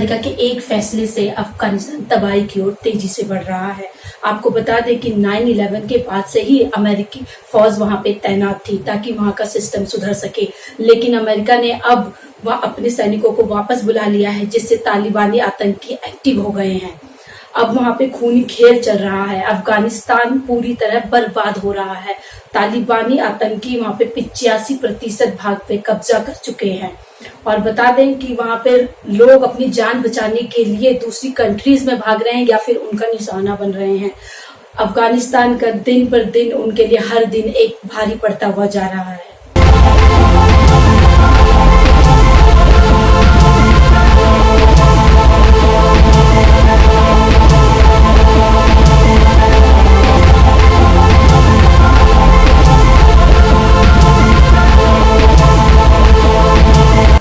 America के एक फैसले से अफगानिस्तान तबाही की ओर तेजी से बढ़ रहा है। आपको बता दें कि 9/11 के बाद से ही अमेरिकी फौज वहां पे तैनात थी ताकि वहां का सिस्टम सुधर सके, लेकिन अमेरिका ने अब वह अपने सैनिकों को वापस बुला लिया है, जिससे तालिबानी आतंकी एक्टिव हो गए हैं। अब वहां पे खूनी खेल चल रहा है। अफगानिस्तान पूरी तरह बर्बाद हो रहा है। तालिबानी आतंकी वहां पे 85% भाग पे कब्जा कर चुके हैं। और बता दें कि वहां पे लोग अपनी जान बचाने के लिए दूसरी कंट्रीज में भाग रहे हैं या फिर उनका निशाना बन रहे हैं। अफगानिस्तान का दिन पर दिन उनके लिए हर दिन एक भारी पड़ता हुआ जा रहा है।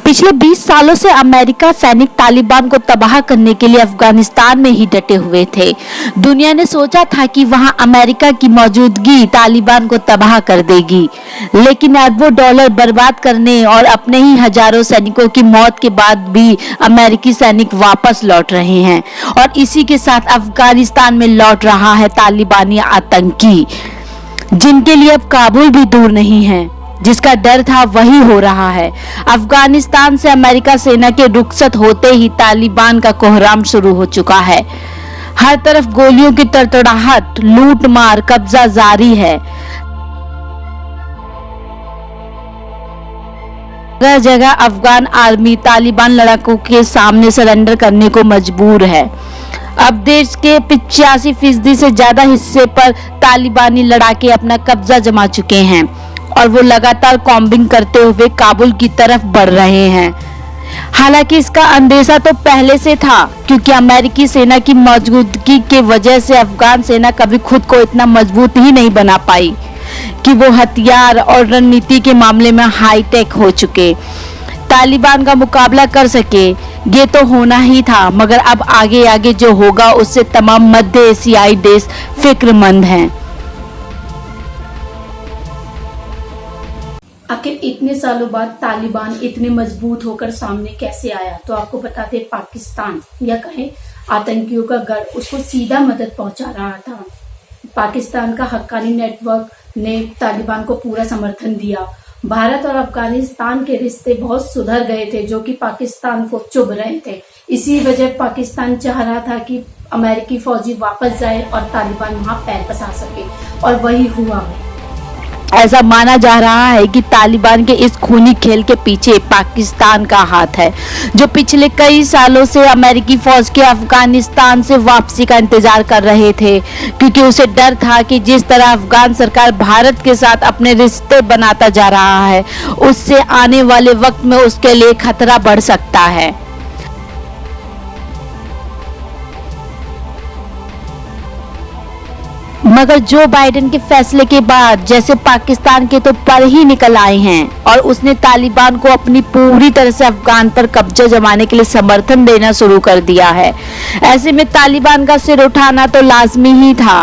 पिछले 20 सालों से अमेरिका सैनिक तालिबान को तबाह करने के लिए अफगानिस्तान में ही डटे हुए थे। दुनिया ने सोचा था कि वहां अमेरिका की मौजूदगी तालिबान को तबाह कर देगी, लेकिन अरबों डॉलर बर्बाद करने और अपने ही हजारों सैनिकों की मौत के बाद भी अमेरिकी सैनिक वापस लौट रहे हैं और इसी के साथ अफगानिस्तान में लौट रहा है तालिबानी आतंकी, जिनके लिए अब काबुल भी दूर नहीं है। जिसका डर था वही हो रहा है। अफगानिस्तान से अमेरिका सेना के रुखसत होते ही तालिबान का कोहराम शुरू हो चुका है। हर तरफ गोलियों की तड़तड़ाहट, लूट मार, कब्जा जारी है। जगह जगह अफगान आर्मी तालिबान लड़ाकों के सामने सरेंडर करने को मजबूर है। अब देश के 85% से ज्यादा हिस्से पर तालिबानी लड़ाके अपना कब्जा जमा चुके हैं और वो लगातार कॉम्बिंग करते हुए काबुल की तरफ बढ़ रहे हैं। हालांकि इसका अंदेशा तो पहले से था, क्योंकि अमेरिकी सेना की मौजूदगी के वजह से अफगान सेना कभी खुद को इतना मजबूत ही नहीं बना पाई कि वो हथियार और रणनीति के मामले में हाईटेक हो चुके तालिबान का मुकाबला कर सके। ये तो होना ही था, मगर अब आगे आगे जो होगा उससे तमाम मध्य एशियाई देश फिक्रमंद हैं। आखिर इतने सालों बाद तालिबान इतने मजबूत होकर सामने कैसे आया? तो आपको बता दें, पाकिस्तान या कहें आतंकियों का गढ़ उसको सीधा मदद पहुंचा रहा था। पाकिस्तान का हक्कानी नेटवर्क ने तालिबान को पूरा समर्थन दिया। भारत और अफगानिस्तान के रिश्ते बहुत सुधर गए थे, जो कि पाकिस्तान को चुभ रहे थे। इसी वजह पाकिस्तान चाह रहा था कि अमेरिकी फौजी वापस जाए और तालिबान वहां पैर पसार सके, और वही हुआ। ऐसा माना जा रहा है कि तालिबान के इस खूनी खेल के पीछे पाकिस्तान का हाथ है, जो पिछले कई सालों से अमेरिकी फौज के अफगानिस्तान से वापसी का इंतजार कर रहे थे, क्योंकि उसे डर था कि जिस तरह अफगान सरकार भारत के साथ अपने रिश्ते बनाता जा रहा है, उससे आने वाले वक्त में उसके लिए खतरा बढ़ सकता है। मगर जो बाइडेन के फैसले के बाद जैसे पाकिस्तान के तो पर ही निकल आए हैं और उसने तालिबान को अपनी पूरी तरह से अफगान पर कब्जा जमाने के लिए समर्थन देना शुरू कर दिया है। ऐसे में तालिबान का सिर उठाना तो लाजमी ही था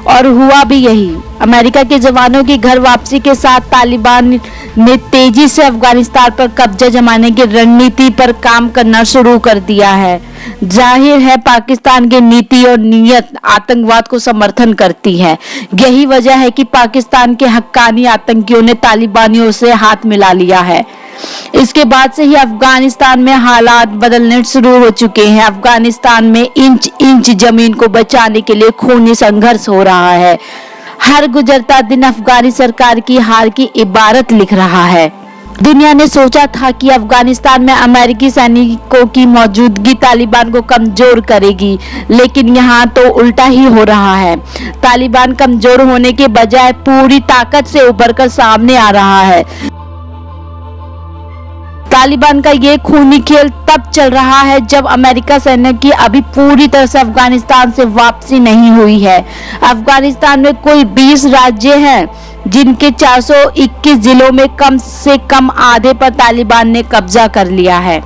और हुआ भी यही। अमेरिका के जवानों की घर वापसी के साथ तालिबान ने तेजी से अफगानिस्तान पर कब्जा जमाने की रणनीति पर काम करना शुरू कर दिया है। जाहिर है पाकिस्तान की नीति और नीयत आतंकवाद को समर्थन करती है। यही वजह है कि पाकिस्तान के हक्कानी आतंकियों ने तालिबानियों से हाथ मिला लिया है। इसके बाद से ही अफगानिस्तान में हालात बदलने शुरू हो चुके हैं। अफगानिस्तान में इंच इंच जमीन को बचाने के लिए खूनी संघर्ष हो रहा है। हर गुजरता दिन अफगानी सरकार की हार की इबारत लिख रहा है। दुनिया ने सोचा था कि अफगानिस्तान में अमेरिकी सैनिकों की मौजूदगी तालिबान को कमजोर करेगी, लेकिन यहाँ तो उल्टा ही हो रहा है। तालिबान कमजोर होने के बजाय पूरी ताकत से उभरकर सामने आ रहा है। तालिबान का ये खूनी खेल तब चल रहा है जब अमेरिका सेना की अभी पूरी तरह से अफगानिस्तान से वापसी नहीं हुई है। अफगानिस्तान में कुल 20 राज्य हैं, जिनके 421 जिलों में कम से कम आधे पर तालिबान ने कब्जा कर लिया है।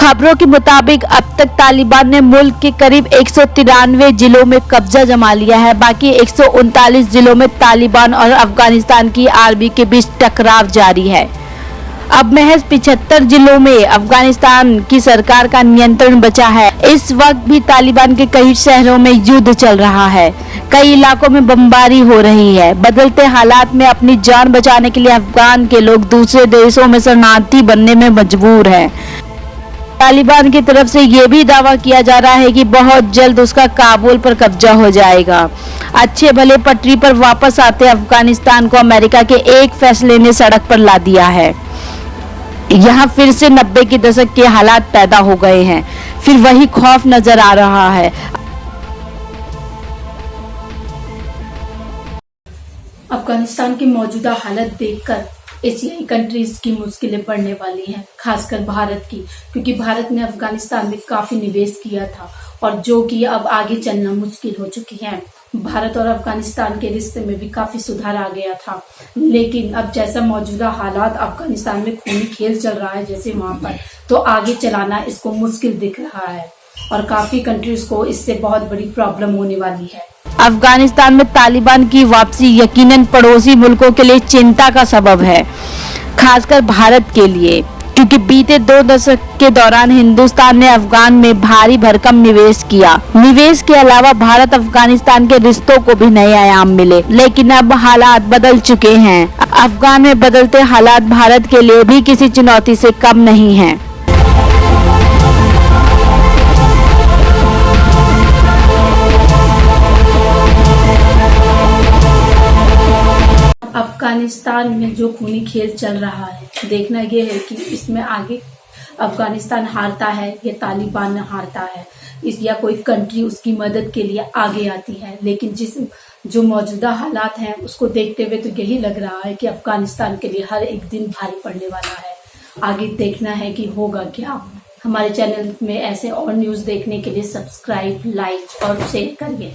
खबरों के मुताबिक अब तक तालिबान ने मुल्क के करीब 193 जिलों में कब्जा जमा लिया है। बाकी 139 जिलों में तालिबान और अफगानिस्तान की आर्मी के बीच टकराव जारी है। अब महज 75 जिलों में अफगानिस्तान की सरकार का नियंत्रण बचा है। इस वक्त भी तालिबान के कई शहरों में युद्ध चल रहा है। कई इलाकों में बमबारी हो रही है। बदलते हालात में अपनी जान बचाने के लिए अफगान के लोग दूसरे देशों में शरणार्थी बनने में मजबूर हैं। तालिबान की तरफ से ये भी दावा किया जा रहा है कि बहुत जल्द उसका काबुल पर कब्जा हो जाएगा। अच्छे भले पटरी पर वापस आते अफगानिस्तान को अमेरिका के एक फैसले ने सड़क पर ला दिया है। यहाँ फिर से 90 के दशक के हालात पैदा हो गए हैं। फिर वही खौफ नजर आ रहा है। अफगानिस्तान की मौजूदा हालत देखकर एशियाई कंट्रीज की मुश्किलें बढ़ने वाली हैं, खासकर भारत की, क्योंकि भारत ने अफगानिस्तान में काफी निवेश किया था और जो कि अब आगे चलना मुश्किल हो चुकी है। भारत और अफगानिस्तान के रिश्ते में भी काफी सुधार आ गया था, लेकिन अब जैसा मौजूदा हालात अफगानिस्तान में खूनी खेल चल रहा है जैसे वहां पर, तो आगे चलाना इसको मुश्किल दिख रहा है और काफी कंट्रीज को इससे बहुत बड़ी प्रॉब्लम होने वाली है। अफगानिस्तान में तालिबान की वापसी यकीनन पड़ोसी मुल्कों के लिए चिंता का सबब है, खासकर भारत के लिए, क्योंकि बीते 2 दशक के दौरान हिंदुस्तान ने अफगान में भारी भरकम निवेश किया। निवेश के अलावा भारत अफगानिस्तान के रिश्तों को भी नए आयाम मिले, लेकिन अब हालात बदल चुके हैं। अफगान में बदलते हालात भारत के लिए भी किसी चुनौती से कम नहीं हैं। अफगानिस्तान में जो खूनी खेल चल रहा है, देखना यह है कि इसमें आगे अफगानिस्तान हारता है या तालिबान हारता है, या कोई कंट्री उसकी मदद के लिए आगे आती है। लेकिन जो मौजूदा हालात हैं उसको देखते हुए तो यही लग रहा है कि अफगानिस्तान के लिए हर एक दिन भारी पड़ने वाला है। आगे देखना है कि होगा क्या। हमारे चैनल में ऐसे और न्यूज देखने के लिए सब्सक्राइब, लाइक और शेयर करिए।